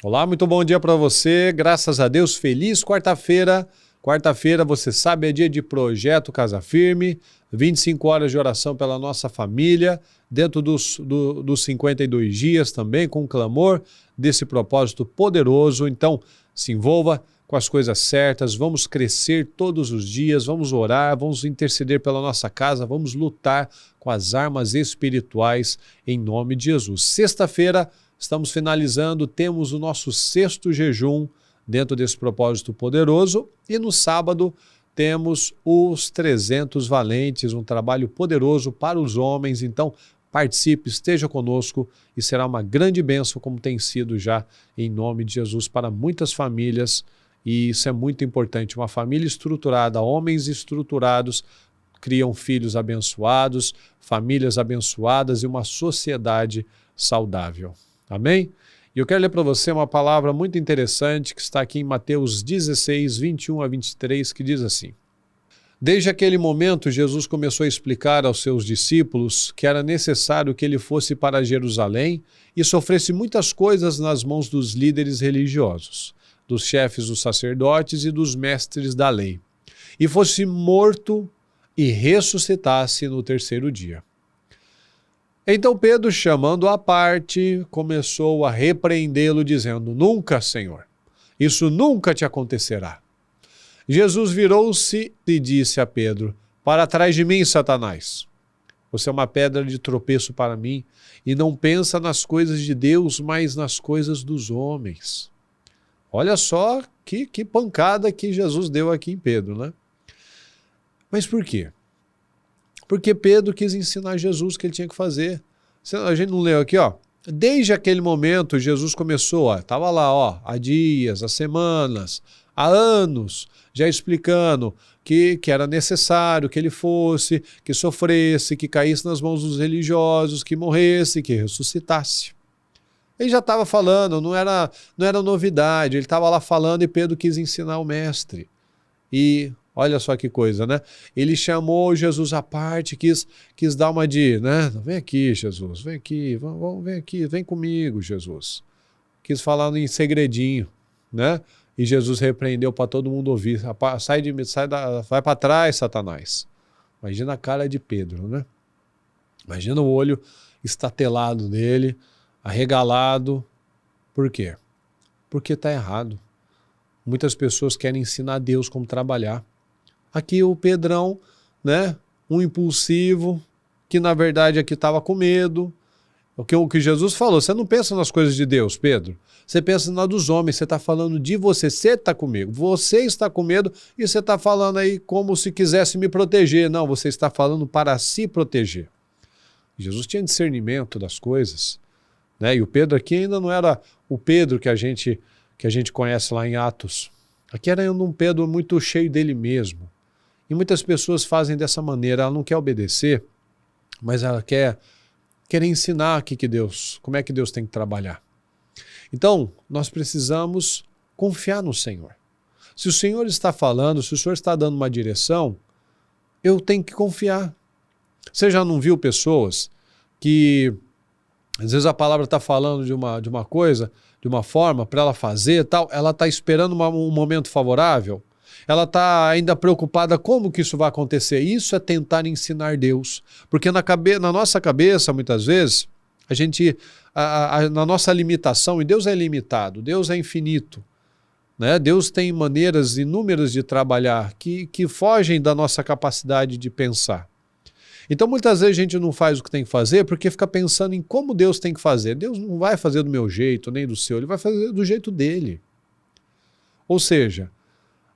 Olá, muito bom dia para você, graças a Deus, feliz quarta-feira. Quarta-feira, você sabe, é dia de Projeto Casa Firme, 25 horas de oração pela nossa família, dentro dos 52 dias também, com clamor desse propósito poderoso. Então, se envolva com as coisas certas, vamos crescer todos os dias, vamos orar, vamos interceder pela nossa casa, vamos lutar com as armas espirituais em nome de Jesus. Sexta-feira, estamos finalizando, temos o nosso 6º jejum dentro desse propósito poderoso e no sábado temos os 300 valentes, um trabalho poderoso para os homens. Então participe, esteja conosco e será uma grande bênção, como tem sido já em nome de Jesus para muitas famílias, e isso é muito importante. Uma família estruturada, homens estruturados criam filhos abençoados, famílias abençoadas e uma sociedade saudável. Amém? E eu quero ler para você uma palavra muito interessante que está aqui em Mateus 16, 21 a 23, que diz assim: Desde aquele momento, Jesus começou a explicar aos seus discípulos que era necessário que ele fosse para Jerusalém e sofresse muitas coisas nas mãos dos líderes religiosos, dos chefes dos sacerdotes e dos mestres da lei, e fosse morto e ressuscitasse no 3º dia. Então Pedro, chamando-o à parte, começou a repreendê-lo, dizendo: Nunca, Senhor, isso nunca te acontecerá. Jesus virou-se e disse a Pedro: Para trás de mim, Satanás. Você é uma pedra de tropeço para mim e não pensa nas coisas de Deus, mas nas coisas dos homens. Olha só que pancada que Jesus deu aqui em Pedro, né? Mas por quê? Porque Pedro quis ensinar Jesus o que ele tinha que fazer. A gente não leu aqui, ó. Desde aquele momento, Jesus começou, estava lá, há dias, há semanas, há anos, já explicando que era necessário que ele fosse, que sofresse, que caísse nas mãos dos religiosos, que morresse, que ressuscitasse. Ele já estava falando, não era novidade, ele estava lá falando e Pedro quis ensinar o mestre. E olha só que coisa, né? Ele chamou Jesus à parte, quis dar uma de, né? Vem aqui, Jesus, vem aqui, vem aqui, vem comigo, Jesus. Quis falar em segredinho, né? E Jesus repreendeu para todo mundo ouvir. Vai para trás, Satanás. Imagina a cara de Pedro, né? Imagina o olho estatelado dele, arregalado. Por quê? Porque está errado. Muitas pessoas querem ensinar a Deus como trabalhar. Aqui o Pedrão, né, um impulsivo, que na verdade aqui estava com medo. O que Jesus falou, você não pensa nas coisas de Deus, Pedro. Você pensa na dos homens, você está falando de você está comigo. Você está com medo e você está falando aí como se quisesse me proteger. Não, você está falando para se proteger. Jesus tinha discernimento das coisas, né? E o Pedro aqui ainda não era o Pedro que a gente conhece lá em Atos. Aqui era um Pedro muito cheio dele mesmo. E muitas pessoas fazem dessa maneira, ela não quer obedecer, mas ela quer ensinar como é que Deus tem que trabalhar. Então, nós precisamos confiar no Senhor. Se o Senhor está falando, se o Senhor está dando uma direção, eu tenho que confiar. Você já não viu pessoas que, às vezes a palavra está falando de uma coisa, de uma forma, para ela fazer tal, ela está esperando um momento favorável, ela está ainda preocupada como que isso vai acontecer. Isso é tentar ensinar Deus. Porque na nossa cabeça, muitas vezes, a gente, na nossa limitação, e Deus é ilimitado, Deus é infinito, né? Deus tem maneiras inúmeras de trabalhar que fogem da nossa capacidade de pensar. Então, muitas vezes a gente não faz o que tem que fazer porque fica pensando em como Deus tem que fazer. Deus não vai fazer do meu jeito, nem do seu, ele vai fazer do jeito dele. Ou seja,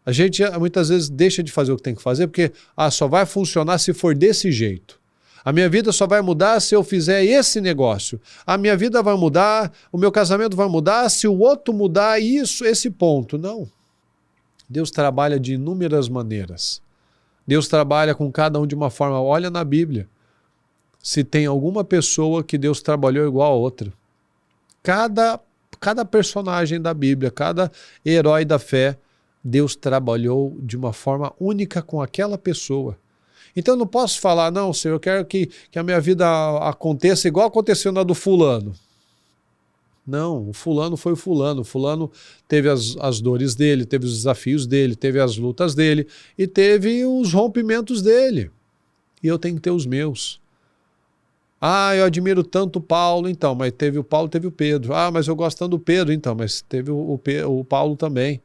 a gente muitas vezes deixa de fazer o que tem que fazer porque só vai funcionar se for desse jeito. A minha vida só vai mudar se eu fizer esse negócio. A minha vida vai mudar, o meu casamento vai mudar se o outro mudar esse ponto. Não. Deus trabalha de inúmeras maneiras. Deus trabalha com cada um de uma forma. Olha na Bíblia, se tem alguma pessoa que Deus trabalhou igual a outra. Cada personagem da Bíblia, cada herói da fé, Deus trabalhou de uma forma única com aquela pessoa. Então eu não posso falar, não, Senhor, eu quero que a minha vida aconteça igual aconteceu na do fulano. Não, o fulano foi o fulano teve as dores dele, teve os desafios dele, teve as lutas dele e teve os rompimentos dele. E eu tenho que ter os meus. Ah, eu admiro tanto o Paulo, então, mas teve o Paulo, teve o Pedro. Ah, mas eu gosto tanto do Pedro, então, mas teve o Paulo também.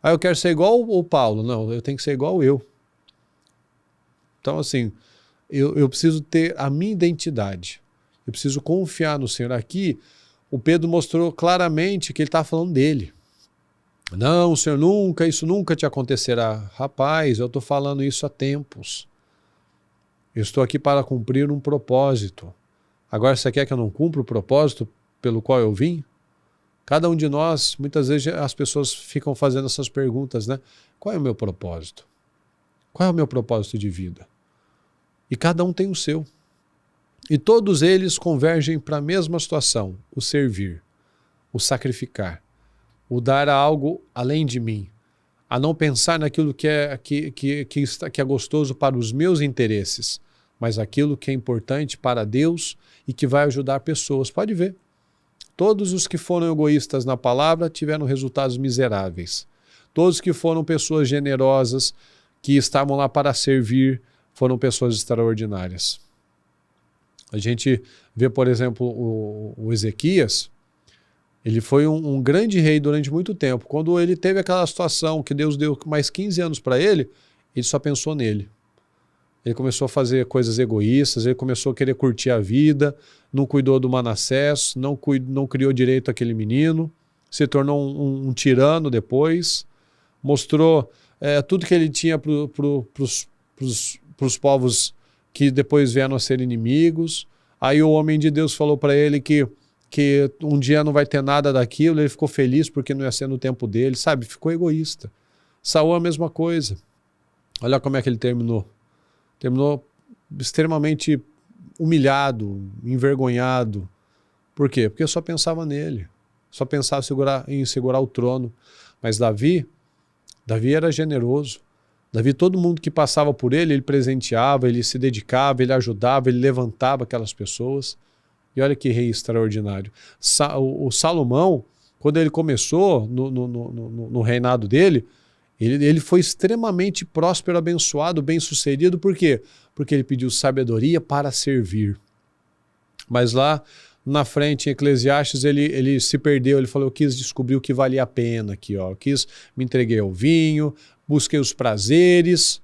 Ah, eu quero ser igual o Paulo. Não, eu tenho que ser igual eu. Então, assim, eu preciso ter a minha identidade. Eu preciso confiar no Senhor. Aqui, o Pedro mostrou claramente que ele estava falando dele. Não, Senhor, isso nunca te acontecerá. Rapaz, eu estou falando isso há tempos. Eu estou aqui para cumprir um propósito. Agora você quer que eu não cumpra o propósito pelo qual eu vim? Cada um de nós, muitas vezes as pessoas ficam fazendo essas perguntas, né? Qual é o meu propósito? Qual é o meu propósito de vida? E cada um tem o seu. E todos eles convergem para a mesma situação, o servir, o sacrificar, o dar algo além de mim, a não pensar naquilo que é gostoso para os meus interesses, mas aquilo que é importante para Deus e que vai ajudar pessoas. Pode ver. Todos os que foram egoístas na palavra tiveram resultados miseráveis. Todos que foram pessoas generosas, que estavam lá para servir, foram pessoas extraordinárias. A gente vê, por exemplo, o Ezequias. Ele foi um grande rei durante muito tempo. Quando ele teve aquela situação que Deus deu mais 15 anos para ele, ele só pensou nele. Ele começou a fazer coisas egoístas, ele começou a querer curtir a vida, não cuidou do Manassés, não criou direito àquele menino, se tornou um tirano depois, mostrou tudo que ele tinha para os povos que depois vieram a ser inimigos. Aí o homem de Deus falou para ele que um dia não vai ter nada daquilo, ele ficou feliz porque não ia ser no tempo dele, sabe? Ficou egoísta. Saul a mesma coisa. Olha como é que ele terminou. Terminou extremamente humilhado, envergonhado. Por quê? Porque só pensava nele. Só pensava em segurar o trono. Mas Davi era generoso. Davi, todo mundo que passava por ele presenteava, ele se dedicava, ele ajudava, ele levantava aquelas pessoas. E olha que rei extraordinário. O Salomão, quando ele começou no reinado dele, ele foi extremamente próspero, abençoado, bem-sucedido. Por quê? Porque ele pediu sabedoria para servir. Mas lá na frente, em Eclesiastes, ele se perdeu. Ele falou, eu quis descobrir o que valia a pena aqui. Ó. Me entreguei ao vinho, busquei os prazeres.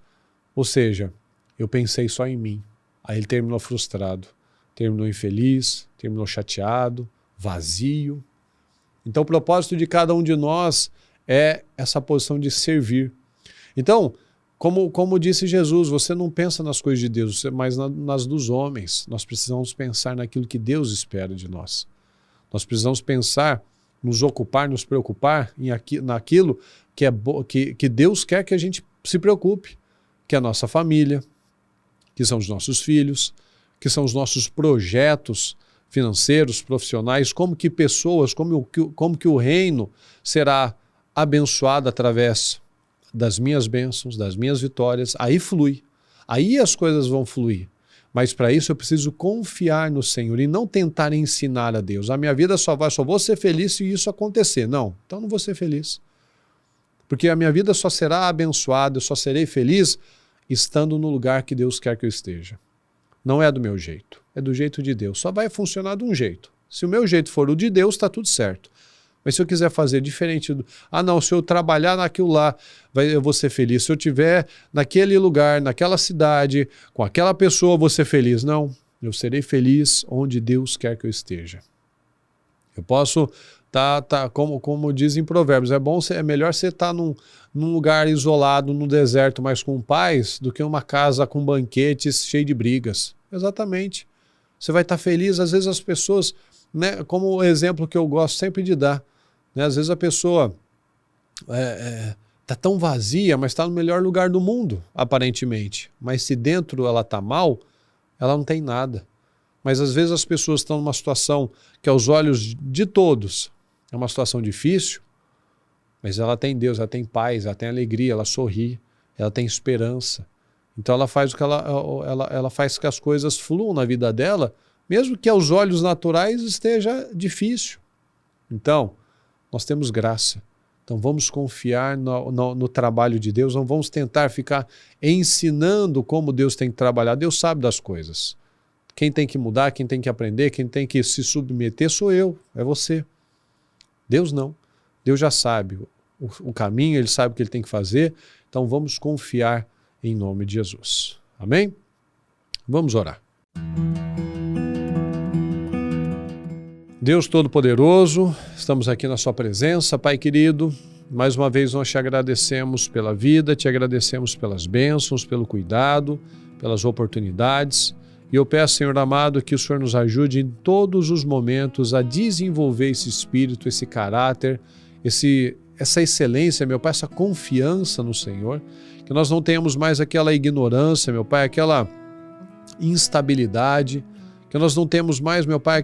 Ou seja, eu pensei só em mim. Aí ele terminou frustrado. Terminou infeliz, terminou chateado, vazio. Então o propósito de cada um de nós é essa posição de servir. Então, como disse Jesus, você não pensa nas coisas de Deus, mas nas dos homens. Nós precisamos pensar naquilo que Deus espera de nós. Nós precisamos pensar, nos ocupar, nos preocupar naquilo que Deus quer que a gente se preocupe, que é a nossa família, que são os nossos filhos, que são os nossos projetos financeiros, profissionais, como que pessoas, como que o reino será abençoado através das minhas bênçãos, das minhas vitórias. Aí flui, aí as coisas vão fluir. Mas para isso eu preciso confiar no Senhor e não tentar ensinar a Deus. A minha vida só vou ser feliz se isso acontecer. Não, então não vou ser feliz. Porque a minha vida só será abençoada, eu só serei feliz estando no lugar que Deus quer que eu esteja. Não é do meu jeito, é do jeito de Deus. Só vai funcionar de um jeito. Se o meu jeito for o de Deus, está tudo certo. Mas se eu quiser fazer diferente não, se eu trabalhar naquilo lá, eu vou ser feliz. Se eu estiver naquele lugar, naquela cidade, com aquela pessoa, eu vou ser feliz. Não, eu serei feliz onde Deus quer que eu esteja. Eu posso como dizem Provérbios, é melhor você estar num lugar isolado, no deserto, mas com paz, do que uma casa com banquetes cheio de brigas. Exatamente. Você vai estar feliz, às vezes as pessoas, né, como o exemplo que eu gosto sempre de dar, né, às vezes a pessoa está tão vazia, mas está no melhor lugar do mundo, aparentemente. Mas se dentro ela está mal, ela não tem nada. Mas às vezes as pessoas estão numa situação que aos olhos de todos é uma situação difícil, mas ela tem Deus, ela tem paz, ela tem alegria, ela sorri, ela tem esperança. Então ela faz ela faz que as coisas fluam na vida dela, mesmo que aos olhos naturais esteja difícil. Então, nós temos graça. Então vamos confiar no trabalho de Deus, não vamos tentar ficar ensinando como Deus tem que trabalhar. Deus sabe das coisas. Quem tem que mudar, quem tem que aprender, quem tem que se submeter sou eu, é você. Deus não. Deus já sabe o caminho, Ele sabe o que Ele tem que fazer. Então vamos confiar em nome de Jesus. Amém? Vamos orar. Deus Todo-Poderoso, estamos aqui na sua presença, Pai querido. Mais uma vez nós te agradecemos pela vida, te agradecemos pelas bênçãos, pelo cuidado, pelas oportunidades. E eu peço, Senhor amado, que o Senhor nos ajude em todos os momentos a desenvolver esse espírito, esse caráter, essa excelência, meu Pai, essa confiança no Senhor. Que nós não tenhamos mais aquela ignorância, meu Pai, aquela instabilidade, que nós não temos mais, meu Pai,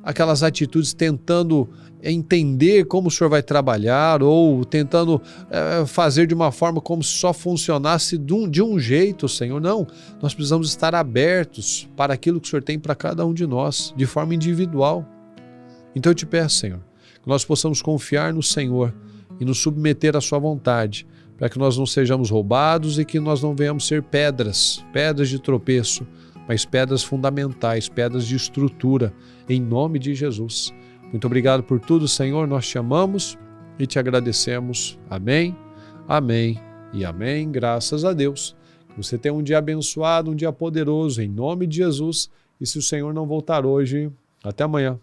aquelas atitudes tentando entender como o Senhor vai trabalhar ou tentando fazer de uma forma como se só funcionasse de um jeito, Senhor. Não, nós precisamos estar abertos para aquilo que o Senhor tem para cada um de nós, de forma individual. Então eu te peço, Senhor, que nós possamos confiar no Senhor e nos submeter à sua vontade, para que nós não sejamos roubados e que nós não venhamos ser pedras de tropeço, mas pedras fundamentais, pedras de estrutura, em nome de Jesus. Muito obrigado por tudo, Senhor, nós te amamos e te agradecemos. Amém, amém e amém. Graças a Deus. Que você tenha um dia abençoado, um dia poderoso, em nome de Jesus. E se o Senhor não voltar hoje, até amanhã.